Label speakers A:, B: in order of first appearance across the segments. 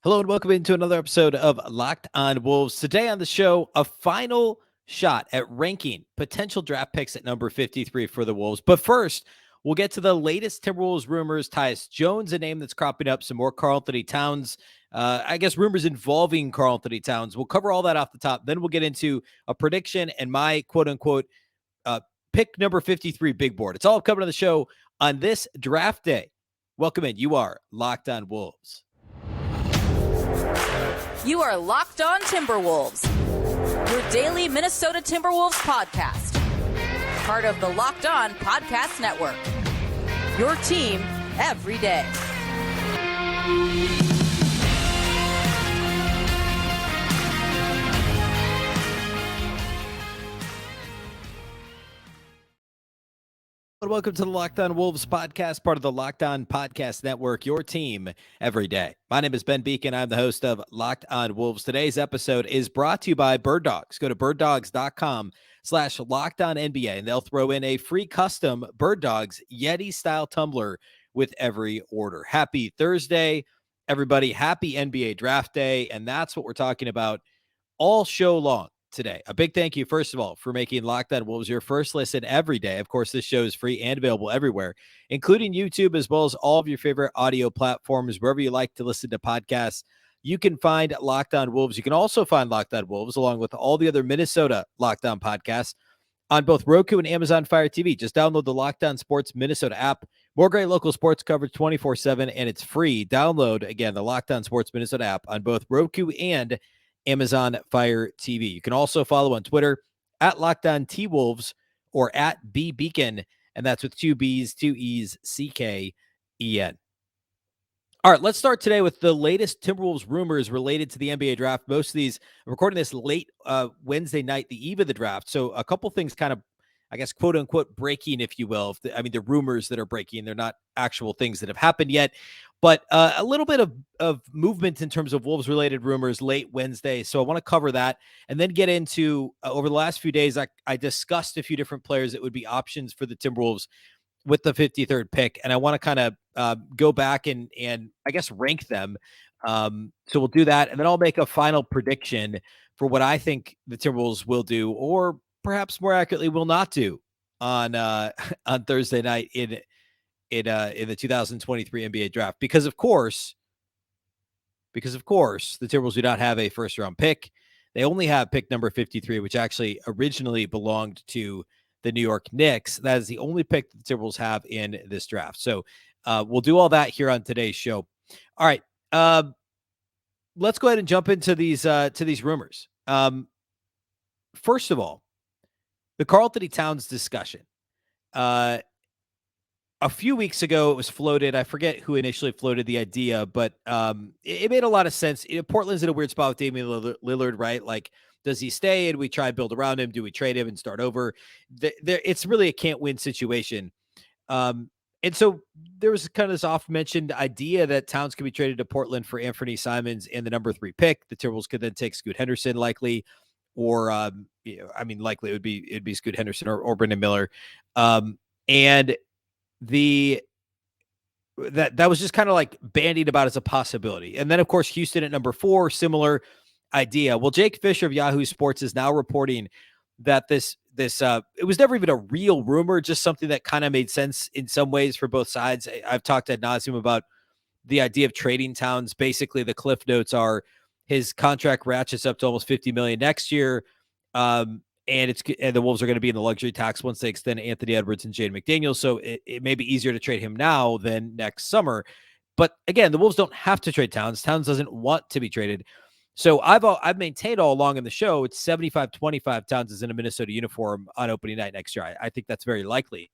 A: Hello and welcome into another episode of Locked On Wolves. Today on the show, a final shot at ranking potential draft picks at number 53 for the Wolves. But first, we'll get to the latest Timberwolves rumors. Tyus Jones, a name that's cropping up, some more Karl-Anthony Towns. I guess rumors involving Karl-Anthony Towns. We'll cover all that off the top. Then we'll get into a prediction and my quote-unquote pick number 53 big board. It's all coming to the show on this draft day. Welcome in. You are Locked On Wolves.
B: You are Locked On Timberwolves, your daily Minnesota Timberwolves podcast. Part of the Locked On Podcast Network. Your team every day.
A: Welcome to the Locked On Wolves podcast, part of the Locked On Podcast Network, your team every day. My name is Ben Beecken. I'm the host of Locked On Wolves. Today's episode is brought to you by Birddogs. Go to birddogs.com/LockedOnNBA, and they'll throw in a free custom Birddogs Yeti-style tumbler with every order. Happy Thursday, everybody. Happy NBA Draft Day, and that's what we're talking about all show long today. A big thank you, first of all, for making Locked On Wolves your first listen every day. Of course, this show is free and available everywhere, including YouTube, as well as all of your favorite audio platforms, wherever you like to listen to podcasts. You can find Locked On Wolves. You can also find Locked On Wolves, along with all the other Minnesota Locked On podcasts, on both Roku and Amazon Fire TV. Just download the Locked On Sports Minnesota app. More great local sports coverage 24/7, and it's free. Download, again, the Locked On Sports Minnesota app on both Roku and Amazon Fire TV. You can also follow on Twitter at Locked On T-Wolves or at Beecken, and that's with two B's, two E's, CKEN. All right, let's start today with the latest Timberwolves rumors related to the NBA draft. Most of these, I'm recording this late Wednesday night, the eve of the draft. So a couple things kind of, I guess, quote unquote, breaking, if you will. The rumors that are breaking, they're not actual things that have happened yet, but a little bit of movement in terms of Wolves related rumors late Wednesday. So I want to cover that and then get into over the last few days, I discussed a few different players that would be options for the Timberwolves with the 53rd pick. And I want to kind of go back and I guess rank them. So we'll do that. And then I'll make a final prediction for what I think the Timberwolves will do, or perhaps more accurately will not do on Thursday night in the 2023 NBA draft. Because of course, the Timberwolves do not have a first round pick. They only have pick number 53, which actually originally belonged to the New York Knicks. That is the only pick that the Timberwolves have in this draft. So we'll do all that here on today's show. All right. Let's go ahead and jump into these rumors. First of all, the Karl-Anthony Towns discussion. A few weeks ago, it was floated. I forget who initially floated the idea, but it made a lot of sense. Portland's in a weird spot with Damian Lillard, right? Like, does he stay and we try and build around him? Do we trade him and start over? It's really a can't-win situation. And so there was kind of this oft-mentioned idea that Towns could be traded to Portland for Anthony Simons and the number 3 pick. The Timberwolves could then take Scoot Henderson, likely, or likely it'd be Scoot Henderson or Brendan Miller, and that was just kind of like bandied about as a possibility. And then of course Houston at number 4, similar idea. Well, Jake Fisher of Yahoo Sports is now reporting that this it was never even a real rumor, just something that kind of made sense in some ways for both sides. I've talked ad nauseum about the idea of trading Towns. Basically, the cliff notes are his contract ratchets up to almost $50 million next year. And the Wolves are going to be in the luxury tax once they extend Anthony Edwards and Jaden McDaniels. So it may be easier to trade him now than next summer. But again, the Wolves don't have to trade Towns. Towns doesn't want to be traded. So I've maintained all along in the show, it's 75-25 Towns is in a Minnesota uniform on opening night next year. I think that's very likely.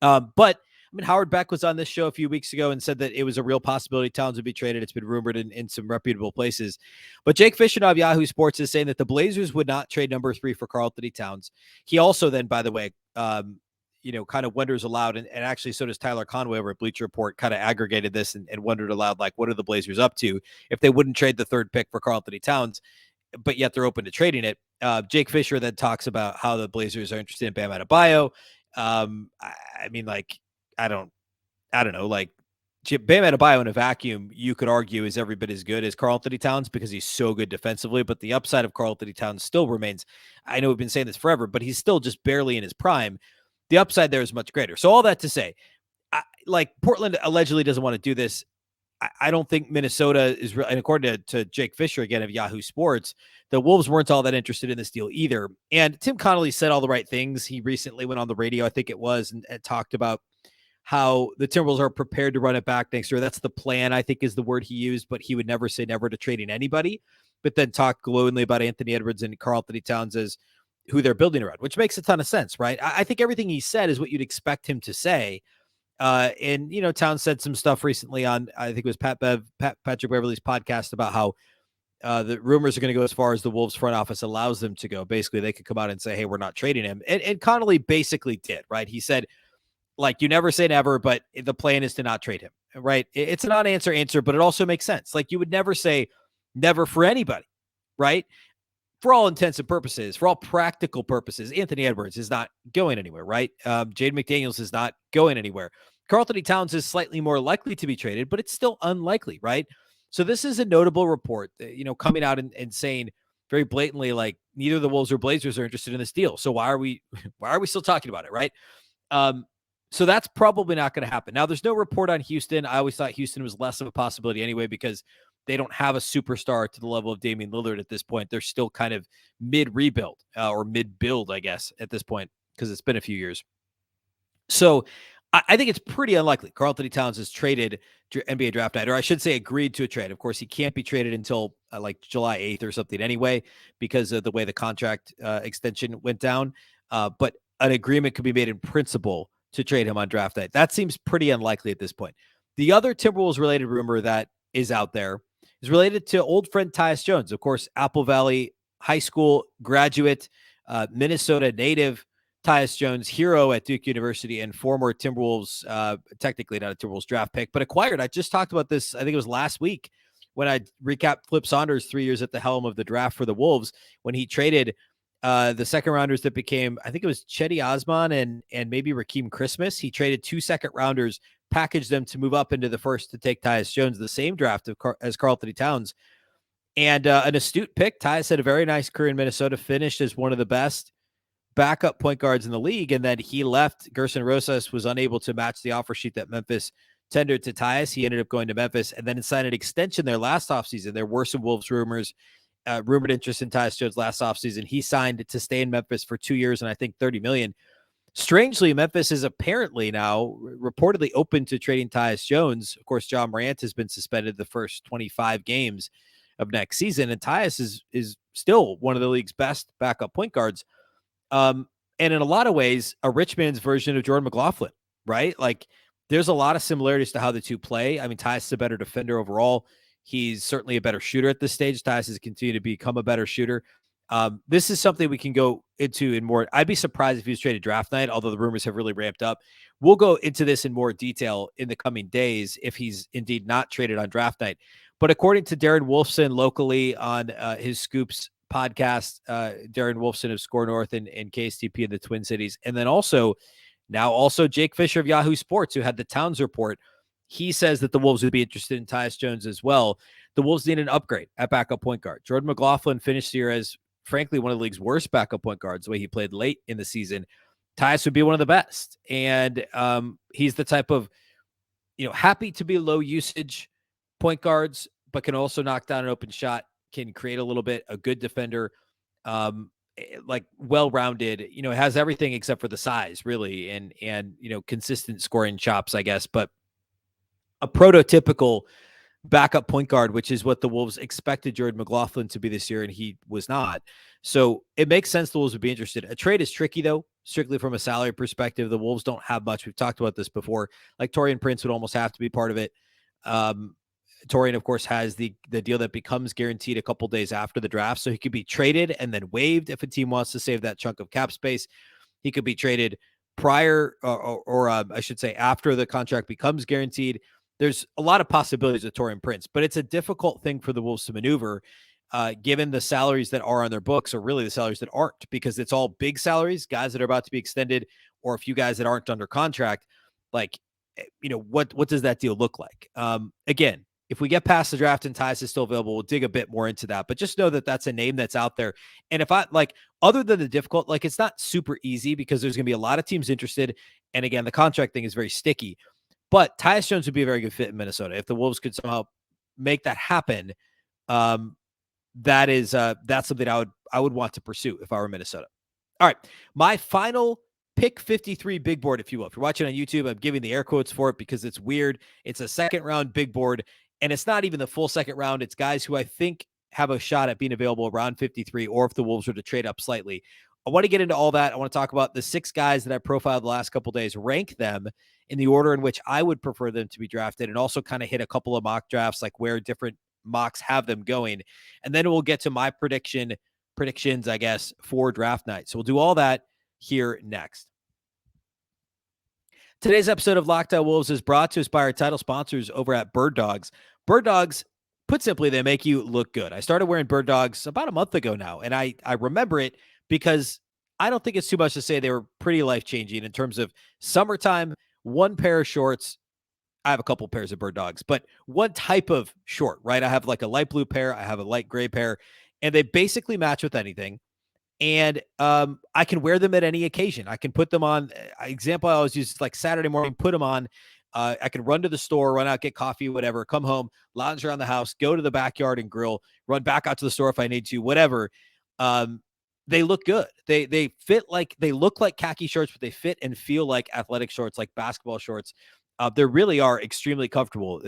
A: But Howard Beck was on this show a few weeks ago and said that it was a real possibility Towns would be traded. It's been rumored in some reputable places. But Jake Fisher of Yahoo Sports is saying that the Blazers would not trade number 3 for Karl-Anthony Towns. He also then, by the way, kind of wonders aloud, and actually so does Tyler Conway over at Bleacher Report, kind of aggregated this and wondered aloud, like, what are the Blazers up to if they wouldn't trade the 3rd pick for Karl-Anthony Towns, but yet they're open to trading it. Jake Fisher then talks about how the Blazers are interested in Bam Adebayo. I don't know, like Bam Adebayo in a vacuum, you could argue, is every bit as good as Karl-Anthony Towns because he's so good defensively. But the upside of Karl-Anthony Towns still remains. I know we've been saying this forever, but he's still just barely in his prime. The upside there is much greater. So all that to say, Portland allegedly doesn't want to do this. I don't think Minnesota is, and according to Jake Fisher, again, of Yahoo Sports, the Wolves weren't all that interested in this deal either. And Tim Connolly said all the right things. He recently went on the radio, I think it was, and talked about how the Timberwolves are prepared to run it back next year. That's the plan, I think is the word he used, but he would never say never to trading anybody, but then talk glowingly about Anthony Edwards and Karl-Anthony Towns as who they're building around, which makes a ton of sense, right? I think everything he said is what you'd expect him to say. And, Towns said some stuff recently on, I think it was Patrick Beverley's podcast about how the rumors are going to go as far as the Wolves front office allows them to go. Basically, they could come out and say, hey, we're not trading him. And Connolly basically did, right? He said, like, you never say never, but the plan is to not trade him, right? It's a non-answer, but it also makes sense. Like, you would never say never for anybody, right? For all intents and purposes, for all practical purposes, Anthony Edwards is not going anywhere, right? Jaden McDaniels is not going anywhere. Karl-Anthony Towns is slightly more likely to be traded, but it's still unlikely, right? So this is a notable report, coming out and saying very blatantly, like, neither the Wolves or Blazers are interested in this deal. So why are we still talking about it, right? So that's probably not going to happen. Now, there's no report on Houston. I always thought Houston was less of a possibility anyway, because they don't have a superstar to the level of Damian Lillard at this point. They're still kind of mid-rebuild or mid-build, I guess, at this point, because it's been a few years. So I think it's pretty unlikely Karl-Anthony Towns is traded NBA draft night, or I should say agreed to a trade. Of course, he can't be traded until like July 8th or something anyway, because of the way the contract extension went down. But an agreement could be made in principle to trade him on draft night. That seems pretty unlikely at this point. The other Timberwolves-related rumor that is out there is related to old friend Tyus Jones. Of course, Apple Valley High School graduate, Minnesota native, Tyus Jones, hero at Duke University and former Timberwolves, technically not a Timberwolves draft pick, but acquired. I just talked about this, I think it was last week, when I recapped Flip Saunders' 3 years at the helm of the draft for the Wolves, when he traded the second rounders that became, I think it was Chetty Osman and maybe Rakeem Christmas. He traded 2 second rounders, packaged them to move up into the first to take Tyus Jones, the same draft as Karl-Anthony Towns. And an astute pick. Tyus had a very nice career in Minnesota, finished as one of the best backup point guards in the league. And then he left. Gerson Rosas was unable to match the offer sheet that Memphis tendered to Tyus. He ended up going to Memphis and then signed an extension there last offseason. There were some Wolves rumors, rumored interest in Tyus Jones last offseason. He signed to stay in Memphis for 2 years and I think $30 million. Strangely, Memphis is apparently now reportedly open to trading Tyus Jones. Of course, John Morant has been suspended the first 25 games of next season, and Tyus is still one of the league's best backup point guards. And in a lot of ways, a rich man's version of Jordan McLaughlin, right? Like, there's a lot of similarities to how the two play. I mean, Tyus is a better defender overall. He's certainly a better shooter at this stage. Tyus has continued to become a better shooter. This is something we can go into in more. I'd be surprised if he was traded draft night, although the rumors have really ramped up. We'll go into this in more detail in the coming days if he's indeed not traded on draft night. But according to Darren Wolfson locally on his Scoops podcast, Darren Wolfson of Score North and KSTP in the Twin Cities, and then also Jake Fisher of Yahoo Sports, who had the Towns report, he says that the Wolves would be interested in Tyus Jones as well. The Wolves need an upgrade at backup point guard. Jordan McLaughlin finished the year as, frankly, one of the league's worst backup point guards, the way he played late in the season. Tyus would be one of the best. And he's the type of, happy to be low usage point guards, but can also knock down an open shot, can create a little bit, a good defender, like well-rounded, has everything except for the size, really, and consistent scoring chops, I guess, but a prototypical backup point guard, which is what the Wolves expected Jordan McLaughlin to be this year, and he was not. So it makes sense the Wolves would be interested. A trade is tricky, though, strictly from a salary perspective. The Wolves don't have much. We've talked about this before. Like, Taurean Prince would almost have to be part of it. Taurean, of course, has the deal that becomes guaranteed a couple days after the draft, so he could be traded and then waived if a team wants to save that chunk of cap space. He could be traded prior or I should say after the contract becomes guaranteed. There's a lot of possibilities with Taurean Prince, but it's a difficult thing for the Wolves to maneuver given the salaries that are on their books, or really the salaries that aren't, because it's all big salaries, guys that are about to be extended, or a few guys that aren't under contract. Like, what does that deal look like? Again, if we get past the draft and Tyus is still available, we'll dig a bit more into that. But just know that that's a name that's out there. And if I like, other than the difficult, like it's not super easy because there's going to be a lot of teams interested. And again, the contract thing is very sticky. But Tyus Jones would be a very good fit in Minnesota if the Wolves could somehow make that happen. Um, that's something I would want to pursue if I were Minnesota. All right, my final pick 53 big board, if you will. If you're watching on YouTube, I'm giving the air quotes for it because it's weird. It's a second round big board, and it's not even the full second round. It's guys who I think have a shot at being available around 53, or if the Wolves were to trade up slightly. I want to get into all that. I want to talk about the 6 guys that I profiled the last couple of days, rank them in the order in which I would prefer them to be drafted, and also kind of hit a couple of mock drafts, like where different mocks have them going. And then we'll get to my predictions, I guess, for draft night. So we'll do all that here next. Today's episode of Locked On Wolves is brought to us by our title sponsors over at Birddogs. Birddogs, put simply, they make you look good. I started wearing Birddogs about a month ago now, and I remember it because I don't think it's too much to say they were pretty life-changing in terms of summertime, one pair of shorts. I have a couple pairs of Birddogs, but one type of short, right? I have like a light blue pair, I have a light gray pair, and they basically match with anything. And I can wear them at any occasion. I can put them on. Example I always use, like Saturday morning, put them on. I can run to the store, run out, get coffee, whatever, come home, lounge around the house, go to the backyard and grill, run back out to the store if I need to, whatever. They look good. They fit like, they look like khaki shorts, but they fit and feel like athletic shorts, like basketball shorts. They really are extremely comfortable.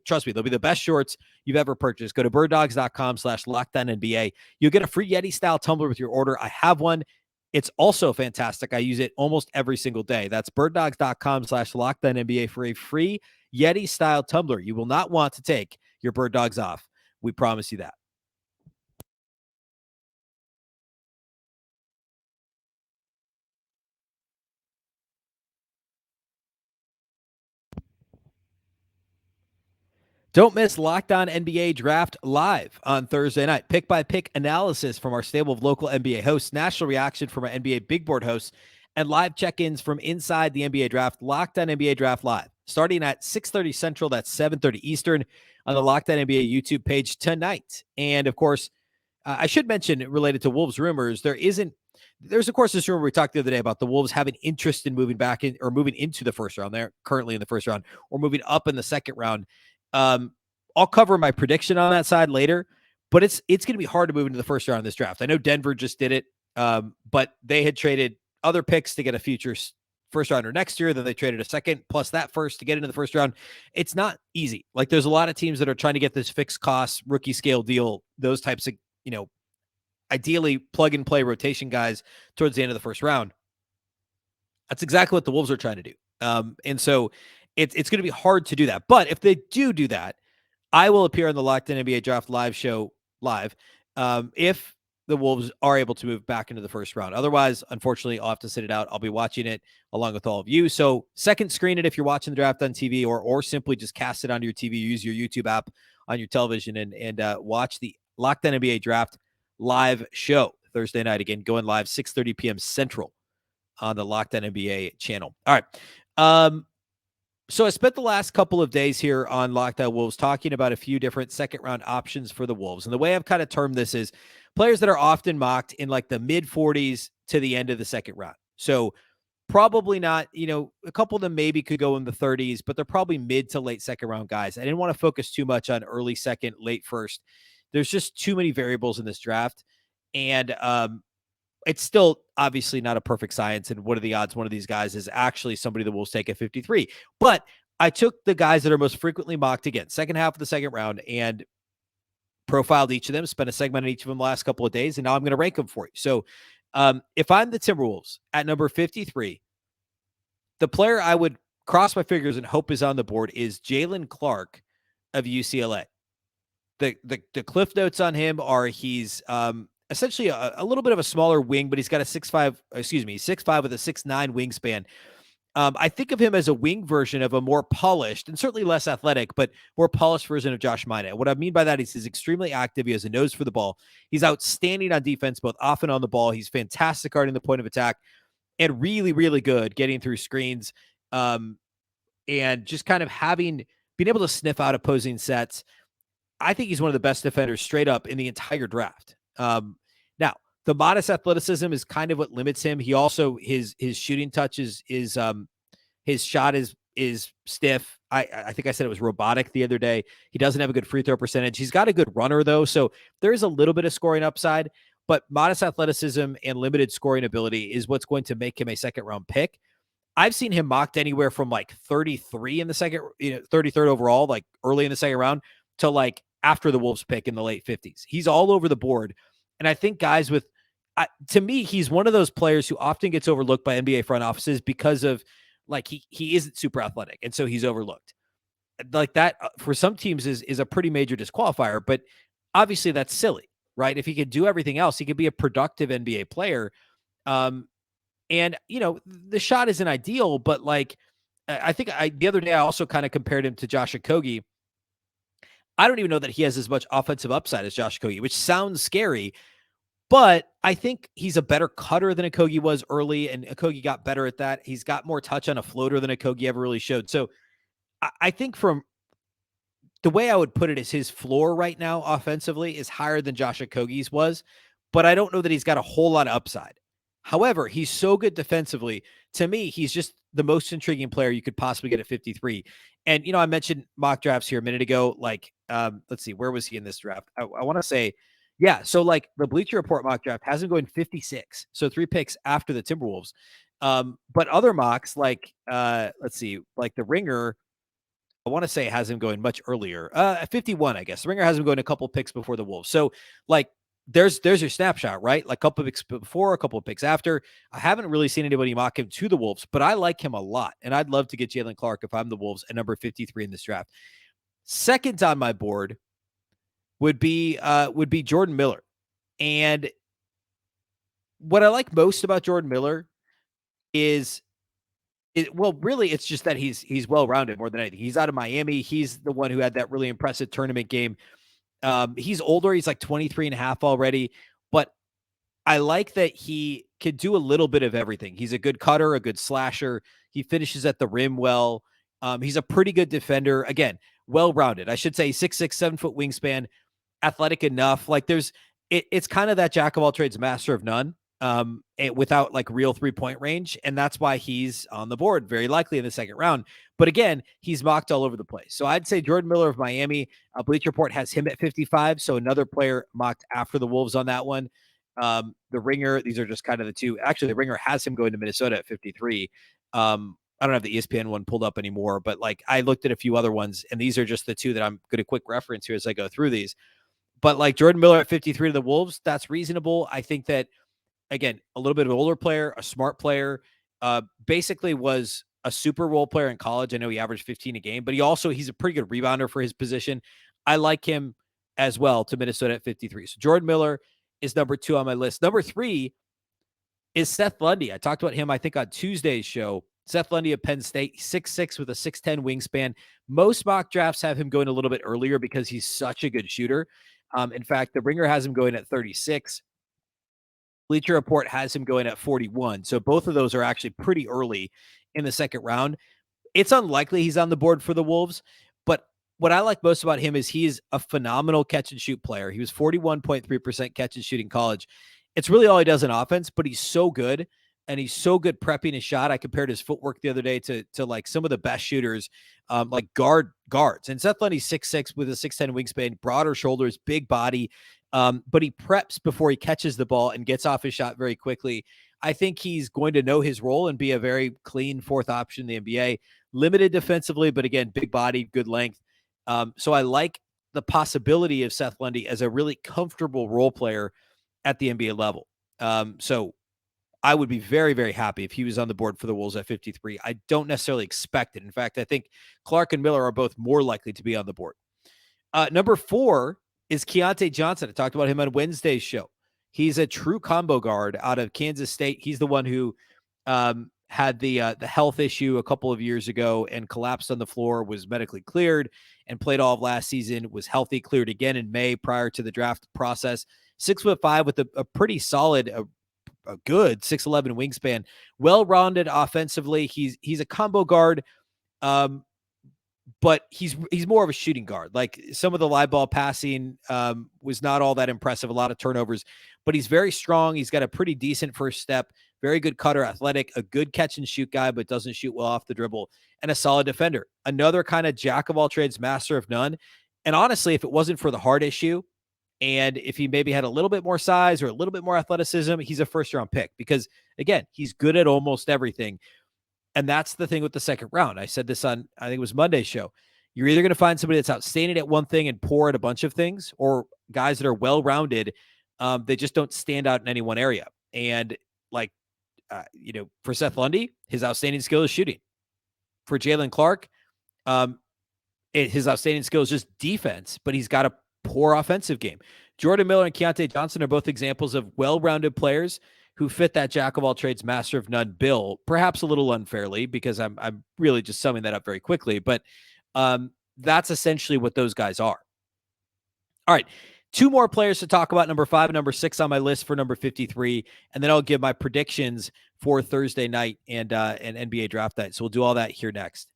A: Trust me, they'll be the best shorts you've ever purchased. Go to birddogs.com/LockedOnNBA. You'll get a free Yeti style tumbler with your order. I have one. It's also fantastic. I use it almost every single day. That's birddogs.com/LockedOnNBA for a free Yeti style tumbler. You will not want to take your Bird Dogs off. We promise you that. Don't miss Locked On NBA Draft live on Thursday night. Pick-by-pick analysis from our stable of local NBA hosts, national reaction from our NBA Big Board hosts, and live check-ins from inside the NBA Draft. Locked On NBA Draft live, starting at 6:30 Central, that's 7:30 Eastern, on the Locked On NBA YouTube page tonight. And, of course, I should mention, related to Wolves rumors, there's, of course, this rumor we talked the other day about the Wolves having interest in moving back in or moving into the first round. They're currently in the first round, or moving up in the second round. I'll cover my prediction on that side later, but it's going to be hard to move into the first round of this draft. I know Denver just did it, but they had traded other picks to get a future first rounder next year. Then they traded a second plus that first to get into the first round. It's not easy. Like, there's a lot of teams that are trying to get this fixed cost rookie scale deal, those types of, ideally plug and play rotation guys towards the end of the first round. That's exactly what the Wolves are trying to do. And so it's going to be hard to do that. But if they do that, I will appear on the Locked On NBA Draft live show live if the Wolves are able to move back into the first round. Otherwise, unfortunately, I'll have to sit it out. I'll be watching it along with all of you. So second screen it if you're watching the draft on TV, or simply just cast it onto your TV. Use your YouTube app on your television and watch the Locked On NBA Draft live show Thursday night. Again, going live 6:30 p.m. Central on the Locked On NBA channel. All right. So I spent the last couple of days here on Locked On Wolves talking about a few different second round options for the Wolves. And the way I've kind of termed this is players that are often mocked in like the mid 40s to the end of the second round. So probably not, a couple of them maybe could go in the 30s, but they're probably mid to late second round guys. I didn't want to focus too much on early second, late first. There's just too many variables in this draft. And it's still obviously not a perfect science. And what are the odds one of these guys is actually somebody that will take at 53? But I took the guys that are most frequently mocked, again, second half of the second round, and profiled each of them, spent a segment on each of them the last couple of days, and now I'm going to rank them for you. So if I'm the Timberwolves at number 53, the player I would cross my fingers and hope is on the board is Jalen Clark of UCLA. The cliff notes on him are he's essentially a little bit of a smaller wing, but he's got a 6'5" with a 6'9" wingspan. I think of him as a wing version of a more polished and certainly less athletic, but more polished version of Josh Minott. What I mean by that is he's extremely active. He has a nose for the ball. He's outstanding on defense, both off and on the ball. He's fantastic guarding the point of attack and really, really good getting through screens. and just kind of being able to sniff out opposing sets. I think he's one of the best defenders straight up in the entire draft. Now, the modest athleticism is kind of what limits him. He also his shooting touch is his shot is stiff. I think I said it was robotic the other day. He doesn't have a good free throw percentage. He's got a good runner though, so there is a little bit of scoring upside, but modest athleticism and limited scoring ability is what's going to make him a second round pick. I've seen him mocked anywhere from like 33 in the second, 33rd overall, like early in the second round, to like after the Wolves pick in the late 50s. He's all over the board. And I think guys to me, he's one of those players who often gets overlooked by NBA front offices because of like he isn't super athletic. And so he's overlooked. Like that for some teams is a pretty major disqualifier, but obviously that's silly, right? If he could do everything else, he could be a productive NBA player. And, the shot isn't ideal, but like, I think the other day I also kind of compared him to Josh Okogie. I don't even know that he has as much offensive upside as Josh Okogie, which sounds scary, but I think he's a better cutter than Okogie was early, and Okogie got better at that. He's got more touch on a floater than Okogie ever really showed. So I think from the way I would put it is his floor right now offensively is higher than Josh Okogie's was, but I don't know that he's got a whole lot of upside. However, he's so good defensively. To me, he's just the most intriguing player you could possibly get at 53. And, I mentioned mock drafts here a minute ago. Like, let's see, where was he in this draft? I want to say, yeah. So like the Bleacher Report mock draft has him going 56. So 3 picks after the Timberwolves. But other mocks like, let's see, like the Ringer, I want to say has him going much earlier. At 51, I guess. The Ringer has him going a couple picks before the Wolves. So like, there's your snapshot, right? Like a couple of picks before, a couple of picks after. I haven't really seen anybody mock him to the Wolves, but I like him a lot. And I'd love to get Jalen Clark if I'm the Wolves at number 53 in this draft. Second on my board would be Jordan Miller. And what I like most about Jordan Miller is really it's just that he's well-rounded more than anything. He's out of Miami. He's the one who had that really impressive tournament game. He's older. He's like 23 and a half already, but I like that he could do a little bit of everything. He's a good cutter, a good slasher. He finishes at the rim well. He's a pretty good defender. Again, well-rounded. I should say 6'6", 7-foot wingspan, athletic enough. Like it's kind of that jack of all trades, master of none, without like real 3-point range. And that's why he's on the board, very likely in the second round. But again, he's mocked all over the place. So I'd say Jordan Miller of Miami. Bleacher Report has him at 55. So another player mocked after the Wolves on that one. The Ringer, these are just kind of the two. Actually, the Ringer has him going to Minnesota at 53. I don't have the ESPN one pulled up anymore, but like I looked at a few other ones, and these are just the two that I'm going to quick reference here as I go through these. But like Jordan Miller at 53 to the Wolves, that's reasonable. I think that, again, a little bit of an older player, a smart player, basically was a super role player in college. I know he averaged 15 a game, but he's a pretty good rebounder for his position. I like him as well to Minnesota at 53. So Jordan Miller is number 2 on my list. Number 3 is Seth Lundy. I talked about him, I think, on Tuesday's show. Seth Lundy of Penn State, 6'6" with a 6'10" wingspan. Most mock drafts have him going a little bit earlier because he's such a good shooter. In fact, the Ringer has him going at 36. Bleacher Report has him going at 41. So both of those are actually pretty early in the second round. It's unlikely he's on the board for the Wolves, but what I like most about him is he's a phenomenal catch and shoot player. He was 41.3% catch and shoot in college. It's really all he does in offense, but he's so good, and he's so good prepping his shot. I compared his footwork the other day to like some of the best shooters, like guards. And Seth Lundy's 6'6" with a 6'10" wingspan, broader shoulders, big body. But he preps before he catches the ball and gets off his shot very quickly. I think he's going to know his role and be a very clean fourth option in the NBA. Limited defensively, but again, big body, good length. So I like the possibility of Seth Lundy as a really comfortable role player at the NBA level. So I would be very, very happy if he was on the board for the Wolves at 53. I don't necessarily expect it. In fact, I think Clark and Miller are both more likely to be on the board. Number 4 is Keontae Johnson. I talked about him on Wednesday's show. He's a true combo guard out of Kansas State. He's the one who had the health issue a couple of years ago and collapsed on the floor, was medically cleared, and played all of last season, was healthy, cleared again in May prior to the draft process. 6'5" with a pretty solid, a good 6'11" wingspan, well-rounded offensively. He's a combo guard. But he's more of a shooting guard. Like some of the live ball passing was not all that impressive, a lot of turnovers, but he's very strong. He's got a pretty decent first step, very good cutter, athletic, a good catch and shoot guy, but doesn't shoot well off the dribble, and a solid defender. Another kind of jack of all trades, master of none. And honestly, if it wasn't for the heart issue, and if he maybe had a little bit more size or a little bit more athleticism, he's a first round pick because, again, he's good at almost everything. And that's the thing with the second round. I said this on, I think it was Monday's show. You're either going to find somebody that's outstanding at one thing and poor at a bunch of things, or guys that are well-rounded. They just don't stand out in any one area. And like, for Seth Lundy, his outstanding skill is shooting. For Jalen Clark, his outstanding skill is just defense, but he's got a poor offensive game. Jordan Miller and Keontae Johnson are both examples of well-rounded players who fit that jack of all trades, master of none bill, perhaps a little unfairly because I'm really just summing that up very quickly. But that's essentially what those guys are. All right. Two more players to talk about, number 5 and number 6 on my list for number 53. And then I'll give my predictions for Thursday night and NBA draft night. So we'll do all that here next.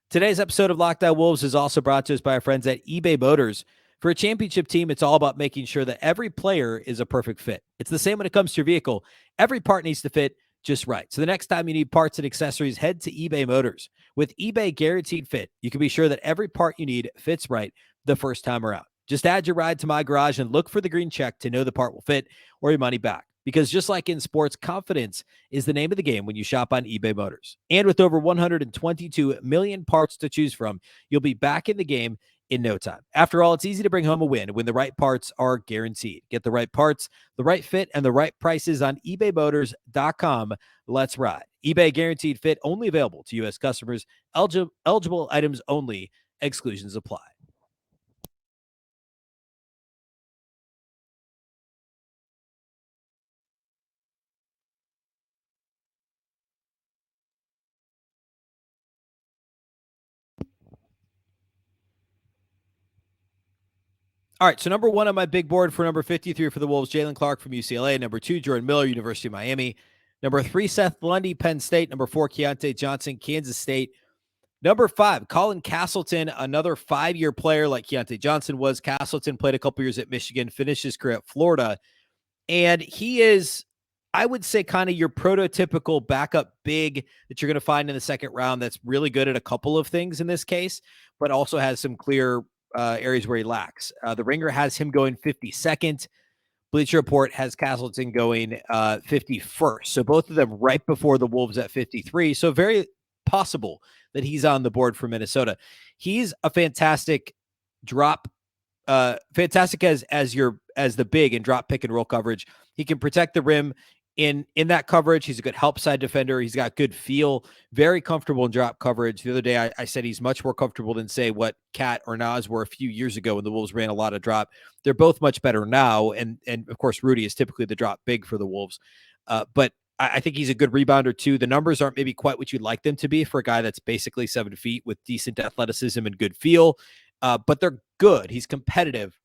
A: Today's episode of Locked On Wolves is also brought to us by our friends at eBay Motors. For a championship team, it's all about making sure that every player is a perfect fit. It's the same when it comes to your vehicle. Every part needs to fit just right. So the next time you need parts and accessories, head to eBay Motors. With eBay Guaranteed Fit, you can be sure that every part you need fits right the first time around. Just add your ride to My Garage and look for the green check to know the part will fit or your money back. Because just like in sports, confidence is the name of the game when you shop on eBay Motors. And with over 122 million parts to choose from, you'll be back in the game in no time. After all, it's easy to bring home a win when the right parts are guaranteed. Get the right parts, the right fit, and the right prices on ebaymotors.com. Let's ride. eBay Guaranteed Fit, only available to U.S. customers. Eligible items only. Exclusions apply. All right, so number 1 on my big board for number 53 for the Wolves, Jalen Clark from UCLA. Number 2, Jordan Miller, University of Miami. Number 3, Seth Lundy, Penn State. Number 4, Keontae Johnson, Kansas State. Number 5, Colin Castleton, another 5-year player like Keontae Johnson was. Castleton played a couple years at Michigan, finished his career at Florida. And he is, I would say, kind of your prototypical backup big that you're going to find in the second round that's really good at a couple of things in this case, but also has some clear areas where he lacks. The Ringer has him going 52nd. Bleacher Report has Castleton going 51st. So both of them right before the Wolves at 53. So very possible that he's on the board for Minnesota. He's a fantastic drop, fantastic as the big and drop pick and roll coverage. He can protect the rim in that coverage. He's a good help side defender. He's got good feel, very comfortable in drop coverage. The other day I said he's much more comfortable than, say, what Cat or Nas were a few years ago when the Wolves ran a lot of drop. They're both much better now. And of course, Rudy is typically the drop big for the Wolves. But I think he's a good rebounder too. The numbers aren't maybe quite what you'd like them to be for a guy that's basically 7 feet with decent athleticism and good feel. But they're good. He's competitive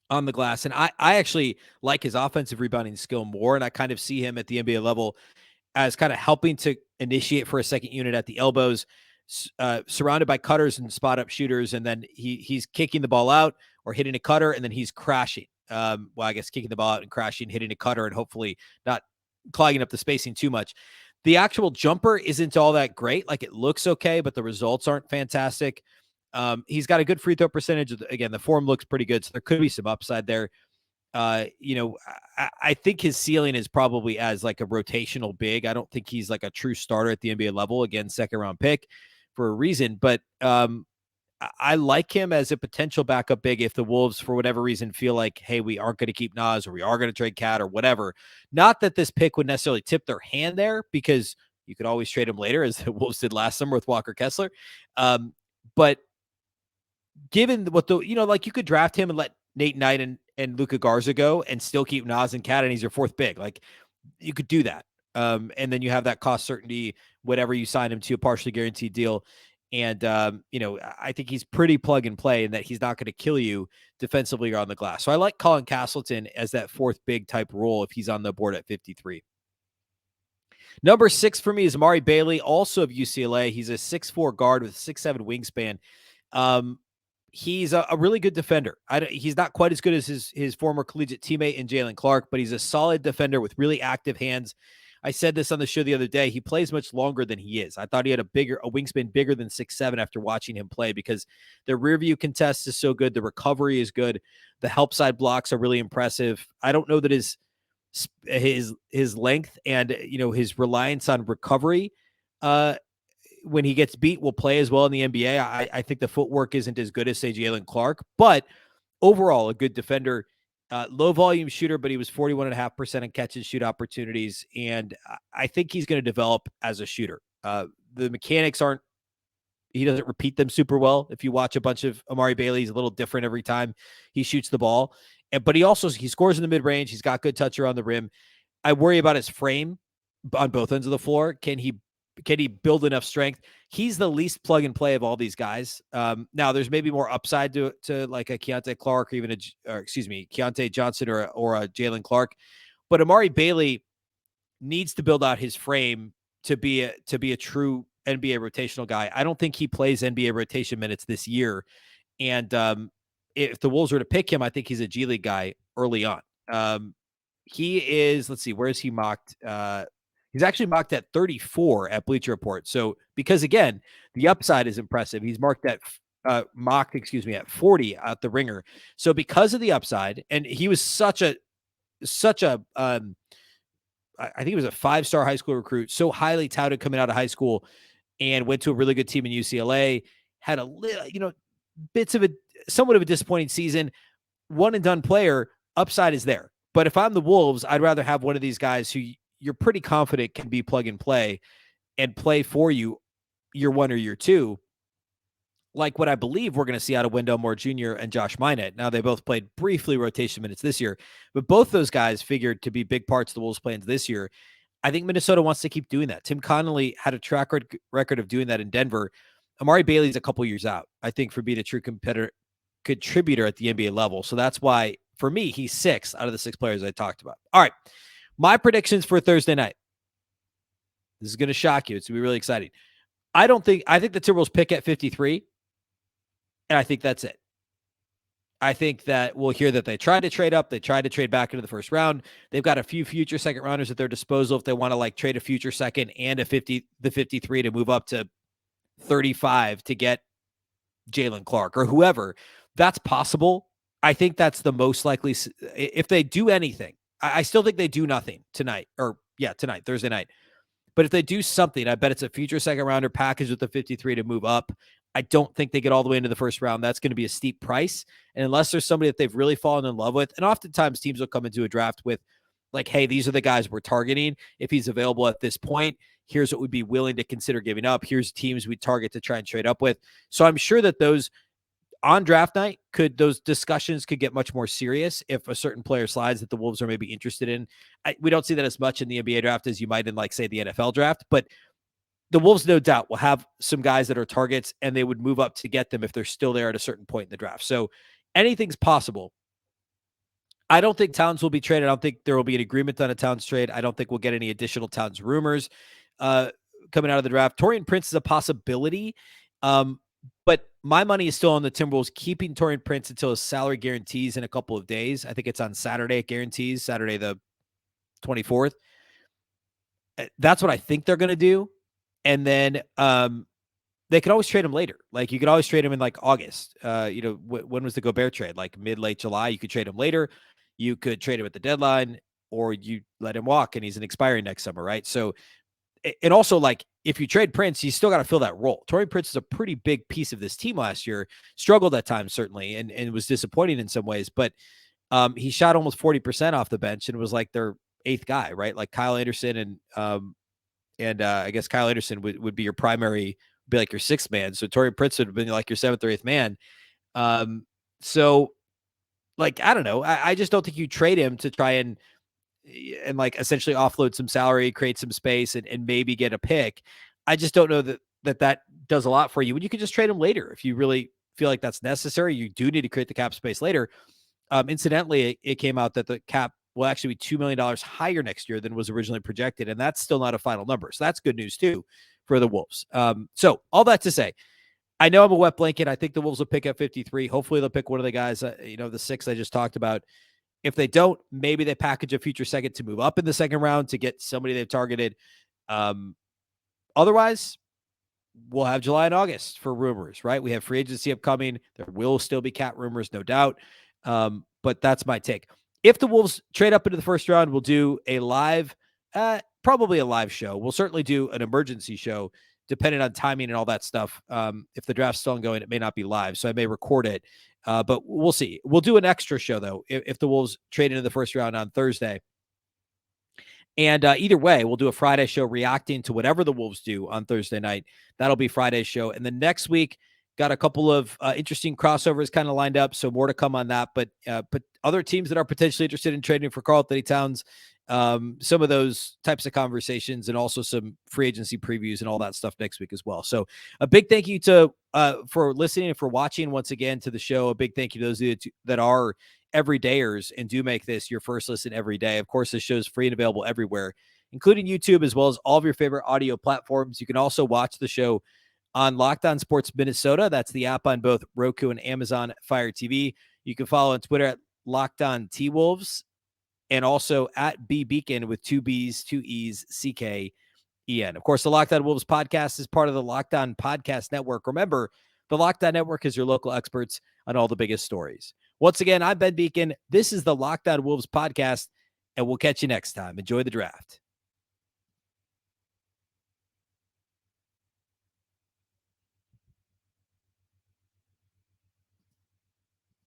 A: on the glass. And I actually like his offensive rebounding skill more. And I kind of see him at the NBA level as kind of helping to initiate for a second unit at the elbows, surrounded by cutters and spot up shooters. And then he's kicking the ball out or hitting a cutter, and then he's crashing. I guess kicking the ball out and crashing, hitting a cutter, and hopefully not clogging up the spacing too much. The actual jumper isn't all that great. Like, it looks okay, but the results aren't fantastic. He's got a good free throw percentage. Again, the form looks pretty good, so there could be some upside there. I think his ceiling is probably as like a rotational big. I don't think he's like a true starter at the NBA level. Again, second round pick for a reason, but I like him as a potential backup big if the Wolves, for whatever reason, feel like, hey, we aren't going to keep Nas or we are going to trade Cat or whatever. Not that this pick would necessarily tip their hand there, because you could always trade him later, as the Wolves did last summer with Walker Kessler. But given what like, you could draft him and let Nate Knight and Luka Garza go and still keep Nas and Cat, and he's your fourth big. Like, you could do that. And then you have that cost certainty, whatever you sign him to, a partially guaranteed deal. And, I think he's pretty plug and play, and that he's not going to kill you defensively or on the glass. So I like Colin Castleton as that fourth big type role if he's on the board at 53. Number 6 for me is Amari Bailey, also of UCLA. He's a 6'4" guard with 6'7" wingspan. He's a really good defender. He's not quite as good as his former collegiate teammate in Jalen Clark, but he's a solid defender with really active hands. I said this on the show the other day. He plays much longer than he is. I thought he had a wingspan bigger than 6'7" after watching him play, because the rear view contest is so good. The recovery is good. The help side blocks are really impressive. I don't know that his length and his reliance on recovery when he gets beat will play as well in the NBA. I think the footwork isn't as good as, say, Jalen Clark, but overall a good defender. Low volume shooter, but he was 41.5% on catch and shoot opportunities. And I think he's going to develop as a shooter. The mechanics he doesn't repeat them super well. If you watch a bunch of Amari Bailey, he's a little different every time he shoots the ball. But he scores in the mid range. He's got good touch around the rim. I worry about his frame on both ends of the floor. Can he build enough strength? He's the least plug and play of all these guys. Now there's maybe more upside to like a Keontae Clark, or even Keontae Johnson or a Jalen Clark, but Amari Bailey needs to build out his frame to be a true NBA rotational guy. I don't think he plays NBA rotation minutes this year. And if the Wolves were to pick him, I think he's a G League guy early on. He is, let's see, where is he mocked? He's actually mocked at 34 at Bleacher Report. So, because again, the upside is impressive. He's mocked at 40 at the Ringer. So, because of the upside, and he was such a I think he was a 5-star high school recruit, so highly touted coming out of high school, and went to a really good team in UCLA. Had a little, somewhat of a disappointing season. One and done player. Upside is there. But if I'm the Wolves, I'd rather have one of these guys who you're pretty confident can be plug and play for you year one or year two, like what I believe we're going to see out of Wendell Moore Jr. and Josh Minott. Now, they both played briefly rotation minutes this year, but both those guys figured to be big parts of the Wolves' plans this year. I think Minnesota wants to keep doing that. Tim Connolly had a track record of doing that in Denver. Amari Bailey's a couple years out, I think, for being a true contributor at the NBA level. So that's why, for me, he's 6 out of the 6 players I talked about. All right. My predictions for Thursday night. This is going to shock you. It's going to be really exciting. I think the Timberwolves pick at 53, and I think that's it. I think that we'll hear that they tried to trade up. They tried to trade back into the first round. They've got a few future second rounders at their disposal if they want to trade a future second and the 53 to move up to 35 to get Jalen Clark or whoever. That's possible. I think that's the most likely. If they do anything, I still think they do nothing tonight, Thursday night. But if they do something, I bet it's a future second rounder package with the 53 to move up. I don't think they get all the way into the first round. That's going to be a steep price. And unless there's somebody that they've really fallen in love with, and oftentimes teams will come into a draft with hey, these are the guys we're targeting. If he's available at this point, here's what we'd be willing to consider giving up. Here's teams we target to try and trade up with. So I'm sure that those on draft night, those discussions could get much more serious if a certain player slides that the Wolves are maybe interested in. We don't see that as much in the NBA draft as you might in say the NFL draft, but the Wolves no doubt will have some guys that are targets, and they would move up to get them if they're still there at a certain point in the draft. So anything's possible. I don't think Towns will be traded. I don't think there will be an agreement on a Towns trade. I don't think we'll get any additional Towns rumors coming out of the draft. Taurean Prince is a possibility. But my money is still on the Timberwolves keeping Taurean Prince until his salary guarantees in a couple of days. I think it's on Saturday. It guarantees Saturday the 24th. That's what I think they're going to do. And then they could always trade him later. You could always trade him in August. When was the Gobert trade? Late July. You could trade him later. You could trade him at the deadline, or you let him walk and he's an expiring next summer, right? So, and also if you trade Prince, you still got to fill that role. Taurean Prince is a pretty big piece of this team last year, struggled at times, certainly, and was disappointing in some ways, but he shot almost 40% off the bench and was their 8th guy, right? Kyle Anderson and I guess Kyle Anderson would be your primary, be your 6th man. So Taurean Prince would have been your 7th or 8th man. So I don't know. I just don't think you trade him to try and essentially offload some salary, create some space, and maybe get a pick. I just don't know that does a lot for you. When you can just trade him later if you really feel like that's necessary. You do need to create the cap space later. Incidentally, it came out that the cap will actually be $2 million higher next year than was originally projected. And that's still not a final number. So that's good news too for the Wolves. So all that to say, I know I'm a wet blanket. I think the Wolves will pick at 53. Hopefully they'll pick one of the guys, the 6 I just talked about. If they don't, maybe they package a future second to move up in the second round to get somebody they've targeted. Otherwise, we'll have July and August for rumors, right? We have free agency upcoming. There will still be cat rumors, no doubt. But that's my take. If the Wolves trade up into the first round, we'll do a live, probably a live show. We'll certainly do an emergency show, depending on timing and all that stuff. If the draft's still ongoing, it may not be live, so I may record it. But we'll see. We'll do an extra show, though, if the Wolves trade into the first round on Thursday. And either way, we'll do a Friday show reacting to whatever the Wolves do on Thursday night. That'll be Friday's show. And then next week, got a couple of interesting crossovers kind of lined up. So more to come on that. But other teams that are potentially interested in trading for Karl-Anthony Towns, some of those types of conversations, and also some free agency previews and all that stuff next week as well. So a big thank you to for listening and for watching once again to the show. A big thank you to those of you that are everydayers and do make this your first listen every day. Of course, this show is free and available everywhere, including YouTube, as well as all of your favorite audio platforms. You can also watch the show on Locked On Sports Minnesota. That's the app on both Roku and Amazon Fire TV. You can follow on Twitter at Locked On T-Wolves, and also at Beecken with 2 B's, 2 E's, CKEN. Of course, the Locked On Wolves podcast is part of the Locked On Podcast Network. Remember, the Locked On Network is your local experts on all the biggest stories. Once again, I'm Ben Beecken. This is the Locked On Wolves podcast, and we'll catch you next time. Enjoy the draft.